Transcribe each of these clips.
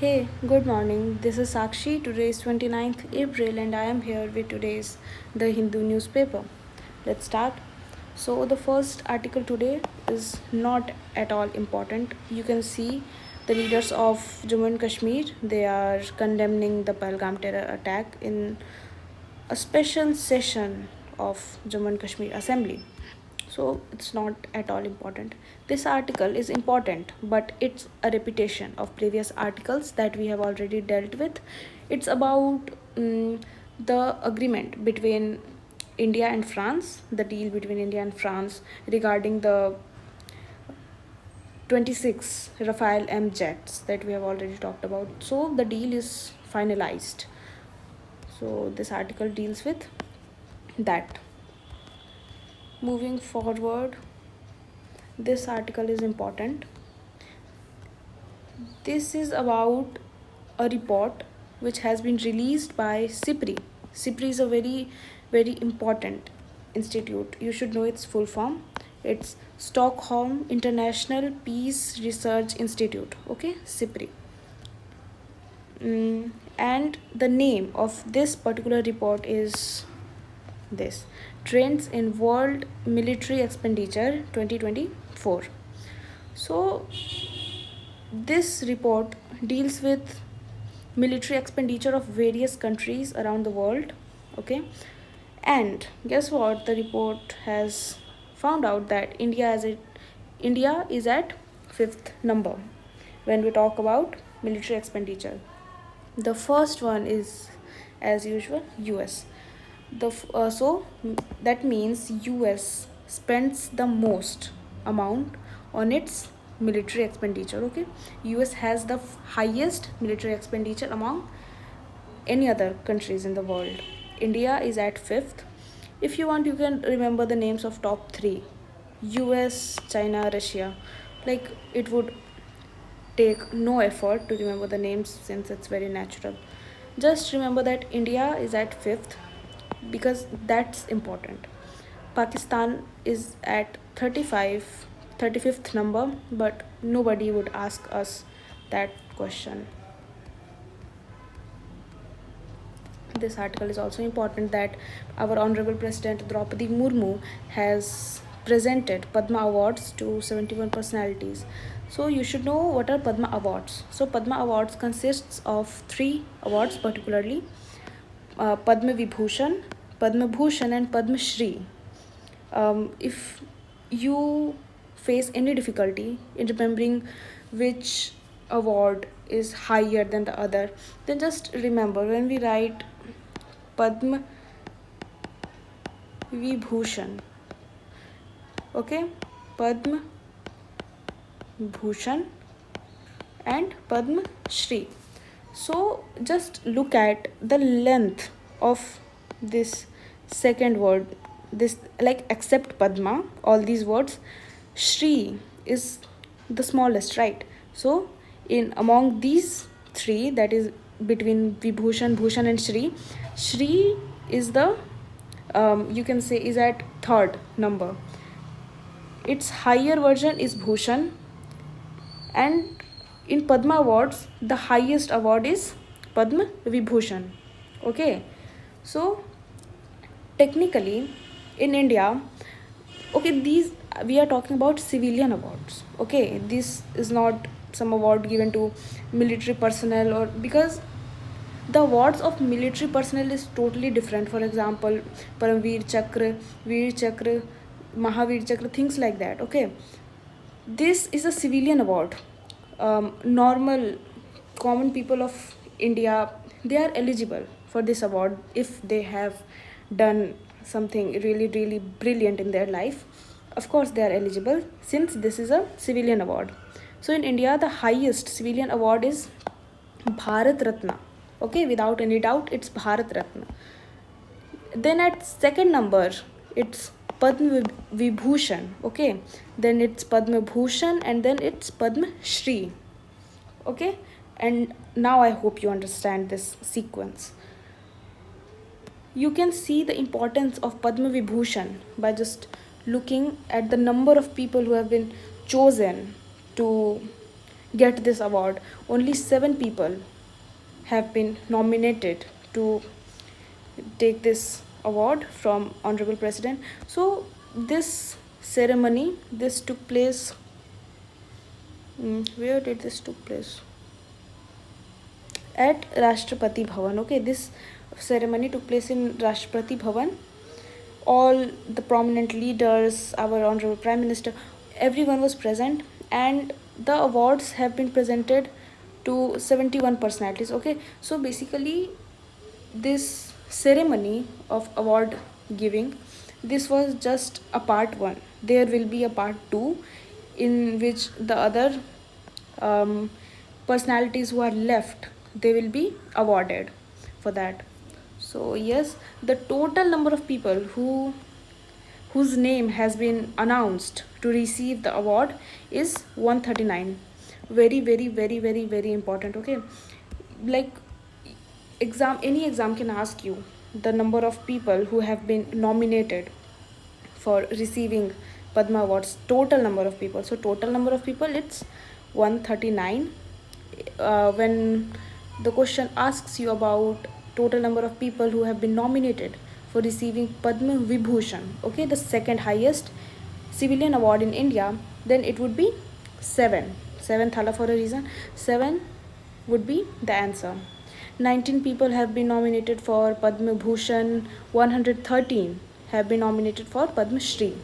Hey, good morning. This is Sakshi. Today is 29th April and I am here with today's The Hindu newspaper. Let's start. So, the first article today is not at all important. You can see the leaders of Jammu and Kashmir, they are condemning the Pahalgam terror attack in a special session of Jammu and Kashmir Assembly. So it's not at all important. This article is important, but it's a repetition of previous articles that we have already dealt with. It's about the agreement between India and France, the deal between India and France regarding the 26 Rafale M jets that we have already talked about. So the deal is finalized. So this article deals with that. Moving forward, this article is important. This is about a report which has been released by SIPRI. SIPRI is a very important institute. You should know its full form. It's Stockholm International Peace Research Institute. Okay, SIPRI. And the name of this particular report is this: Trends in World Military Expenditure 2024. So this report deals with military expenditure of various countries around the world. Okay, and guess what? The report has found out that India is at fifth number when we talk about military expenditure. The first one is, as usual, US. That means US spends the most amount on its military expenditure. Okay, US has the highest military expenditure among any other countries in the world. India is at fifth. If you want, you can remember the names of top three: US, China, Russia. Like, it would take no effort to remember the names since it's very natural. Just remember that India is at fifth because that's important. Pakistan is at 35th number, but nobody would ask us that question. This article is also important that our Honorable President Draupadi Murmu has presented Padma Awards to 71 personalities. So you should know what are Padma Awards. So Padma Awards consists of three awards particularly: Padma Vibhushan, Padma Bhushan, and Padma Shri. If you face any difficulty in remembering which award is higher than the other, then just remember when we write Padma Vibhushan, okay, Padma Bhushan and Padma Shri. So just look at the length of this second word. This, like, except Padma, all these words, Shri is the smallest, right? So in among these three, that is between Vibhushan, Bhushan, and Shri, Shri is the you can say is at third number. Its higher version is Bhushan, and in Padma Awards, the highest award is Padma Vibhushan. Okay, so technically in India, okay, these we are talking about civilian awards. Okay, this is not some award given to military personnel, or because the awards of military personnel is totally different. For example, Paramveer Chakra, Veer Chakra, Mahavir Chakra, things like that. Okay, this is a civilian award. Normal common people of India, they are eligible for this award if they have done something really brilliant in their life. Of course they are eligible since this is a civilian award. So in India, the highest civilian award is Bharat Ratna. Okay, without any doubt, it's Bharat Ratna. Then at second number, it's Padma Vibhushan. Okay, then it's Padma Bhushan, and then it's Padma Shri. Okay, and now I hope you understand this sequence. You can see the importance of Padma Vibhushan by just looking at the number of people who have been chosen to get this award. Only 7 people have been nominated to take this award from Honorable President. So this ceremony, this took place. Where did this took place? At Rashtrapati Bhavan. Okay, this ceremony took place in Rashtrapati Bhavan. All the prominent leaders, our Honorable Prime Minister, everyone was present, and the awards have been presented to 71 personalities. Okay, so basically, this ceremony of award giving, this was just a part one. There will be a part two in which the other um, personalities who are left, they will be awarded for that. So yes, the total number of people whose name has been announced to receive the award is 139. Very very very very very important. Okay, like any exam can ask you the number of people who have been nominated for receiving Padma Awards, total number of people. So total number of people, it's 139. When the question asks you about total number of people who have been nominated for receiving Padma Vibhushan, okay, the second highest civilian award in India, then it would be 7. 7 thala for a reason. 7 would be the answer. 19 people have been nominated for Padma Bhushan, 113 have been nominated for Padma Shri.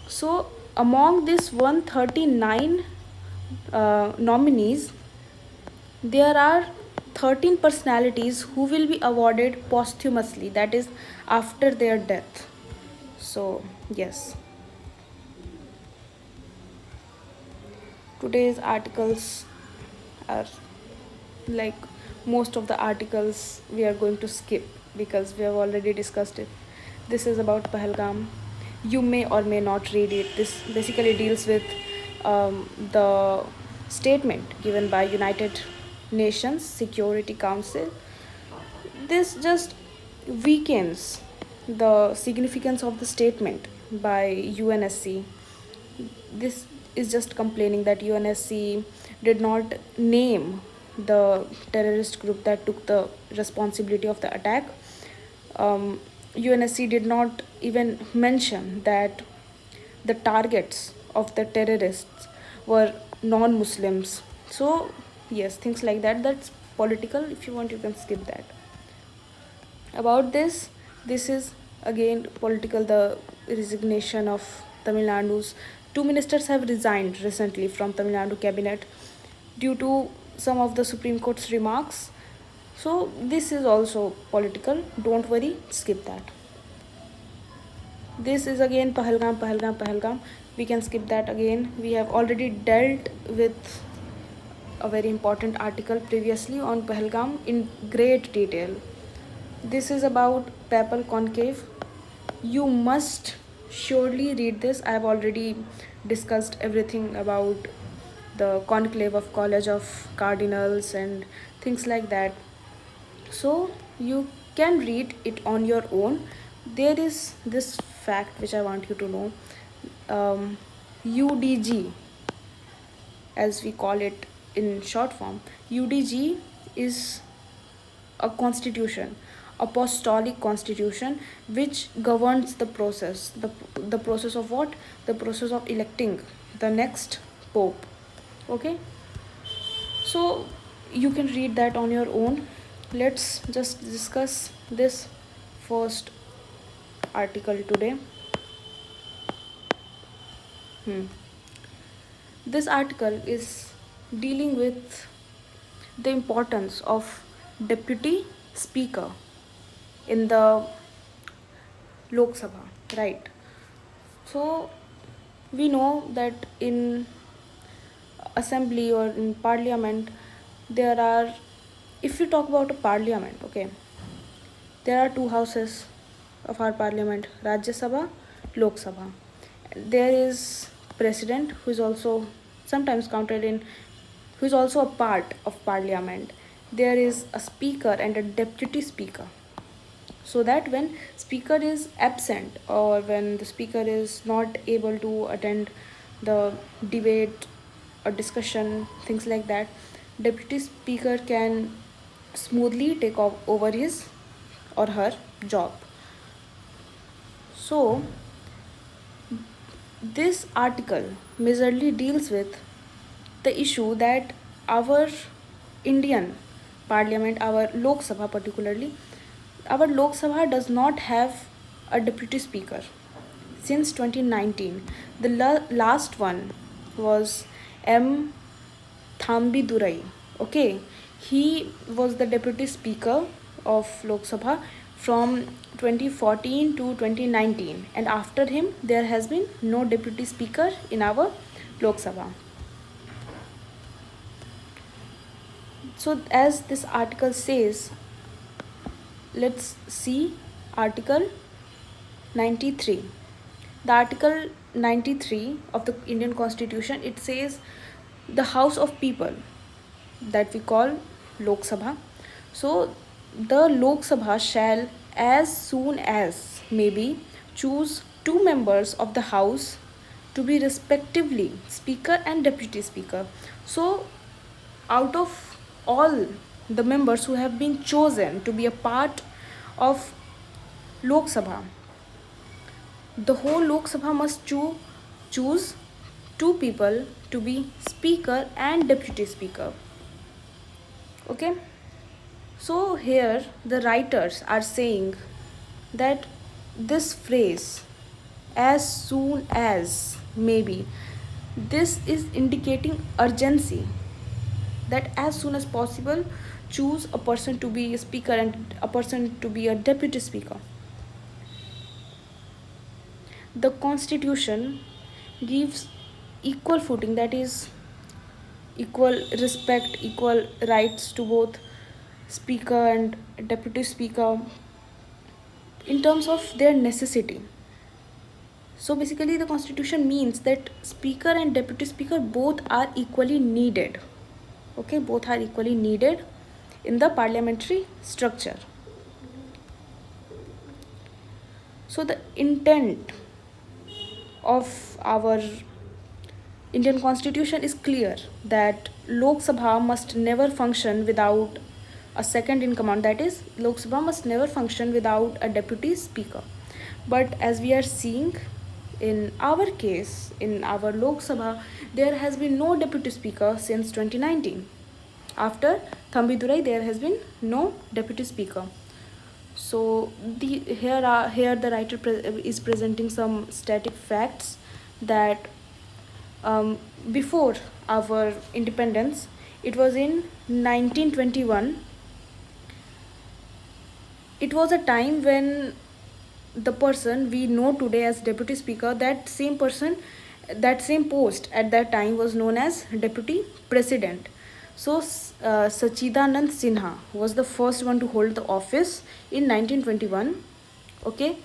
So, among this 139 nominees, there are 13 personalities who will be awarded posthumously, that is, after their death. So, yes. Today's articles are like most of the articles we are going to skip because we have already discussed it. This is about Pahalgam. You may or may not read it. This basically deals with the statement given by United Nations Security Council. This just weakens the significance of the statement by UNSC. This is just complaining that UNSC did not name the terrorist group that took the responsibility of the attack. UNSC did not even mention that the targets of the terrorists were non-Muslims. So yes, things like that, that's political. If you want, you can skip that. About this is again political. The resignation of Tamil Nadu's two ministers have resigned recently from Tamil Nadu cabinet due to some of the Supreme Court's remarks. So this is also political. Don't worry, skip that. This is again Pahalgam. We can skip that again. We have already dealt with a very important article previously on Pahalgam in great detail. This is about Papal Conclave. You must surely read this. I have already discussed everything about the conclave of College of Cardinals and things like that. So you can read it on your own. There is this fact which I want you to know. UDG, as we call it in short form, UDG is a constitution, apostolic constitution, which governs the process. The process of what? The process of electing the next pope. Okay, so you can read that on your own. Let's just discuss this first article today. This article is dealing with the importance of deputy speaker in the Lok Sabha, right? So we know that in assembly or in parliament there are, if you talk about a parliament, okay, there are two houses of our parliament, Rajya Sabha, Lok Sabha. There is president, who is also sometimes counted in, who is also a part of parliament. There is a speaker and a deputy speaker, so that when speaker is absent or when the speaker is not able to attend the debate or discussion, things like that, deputy speaker can smoothly take over his or her job. So this article majorly deals with the issue that our Indian parliament, our Lok Sabha particularly, our Lok Sabha does not have a deputy speaker since 2019. The last one was M. Thambi Durai. Okay, he was the deputy speaker of Lok Sabha from 2014 to 2019, and after him there has been no deputy speaker in our Lok Sabha. So as this article says, let's see article 93. The article 93 of the Indian Constitution, it says the House of People, that we call Lok Sabha. So the Lok Sabha shall, as soon as may be, choose two members of the House to be respectively Speaker and Deputy Speaker. So out of all the members who have been chosen to be a part of Lok Sabha, the whole Lok Sabha must choose two people to be Speaker and Deputy Speaker. Okay, so here the writers are saying that this phrase, as soon as maybe, this is indicating urgency, that as soon as possible choose a person to be a speaker and a person to be a deputy speaker. The constitution gives equal footing, that is equal respect, equal rights to both speaker and deputy speaker in terms of their necessity. So basically the constitution means that speaker and deputy speaker both are equally needed. Okay, both are equally needed in the parliamentary structure. So the intent of our Indian Constitution is clear, that Lok Sabha must never function without a second in command, that is, Lok Sabha must never function without a deputy speaker. But as we are seeing in our case, in our Lok Sabha, there has been no deputy speaker since 2019. After Thambi Durai, there has been no deputy speaker. So here the writer is presenting some static facts that before our independence, it was in 1921. It was a time when the person we know today as deputy speaker, that same person, that same post at that time was known as deputy president. So Sachidanand Sinha was the first one to hold the office in 1921. Okay,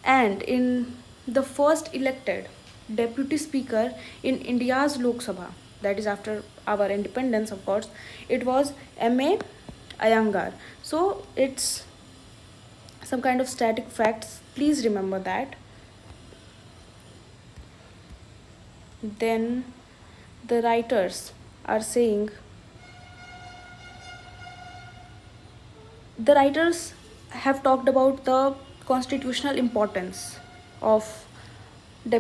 and in the first elected deputy speaker in India's Lok Sabha, that is after our independence, of course, it was M.A. Iyengar. So it's some kind of static facts, please remember that. Then the writers are saying, the writers have talked about the constitutional importance of the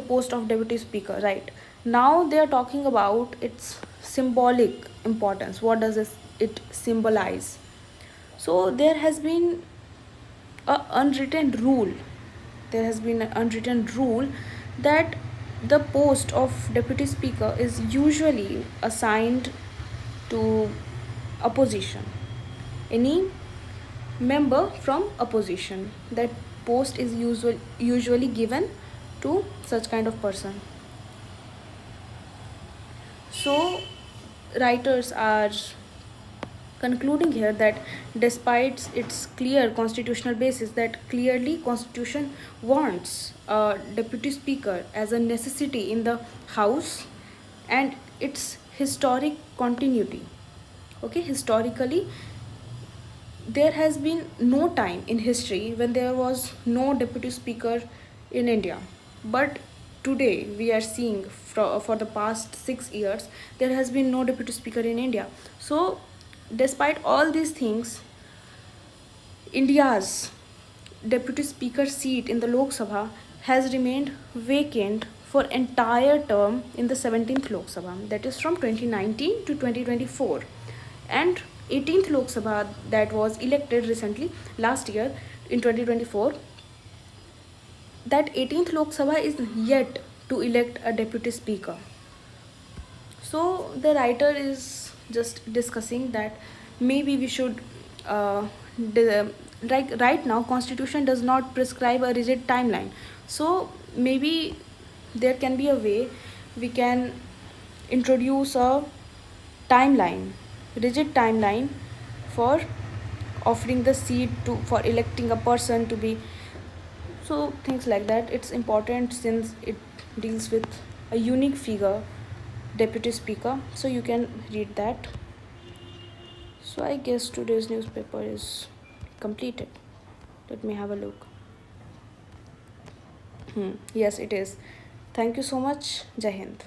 post of deputy speaker, right? Now they are talking about its symbolic importance. What does it symbolize? So there has been a unwritten rule, there has been an unwritten rule that the post of deputy speaker is usually assigned to opposition, any member from opposition. That post is usually given to such kind of person. So writers are concluding here that despite its clear constitutional basis, that clearly constitution wants a deputy speaker as a necessity in the house, and its historic continuity. Okay, historically there has been no time in history when there was no deputy speaker in India, but today we are seeing for the past 6 years, there has been no deputy speaker in India. So despite all these things, India's deputy speaker seat in the Lok Sabha has remained vacant for entire term in the 17th Lok Sabha, that is from 2019 to 2024, and 18th Lok Sabha that was elected recently last year in 2024. That 18th Lok Sabha is yet to elect a deputy speaker. So the writer is just discussing that maybe we should like right now constitution does not prescribe a rigid timeline. So maybe there can be a way we can introduce a timeline, rigid timeline for offering the seat to for electing a person to be. So things like that, it's important since it deals with a unique figure, deputy speaker. So you can read that. So I guess today's newspaper is completed. Let me have a look. Yes, it is. Thank you so much. Jai Hind.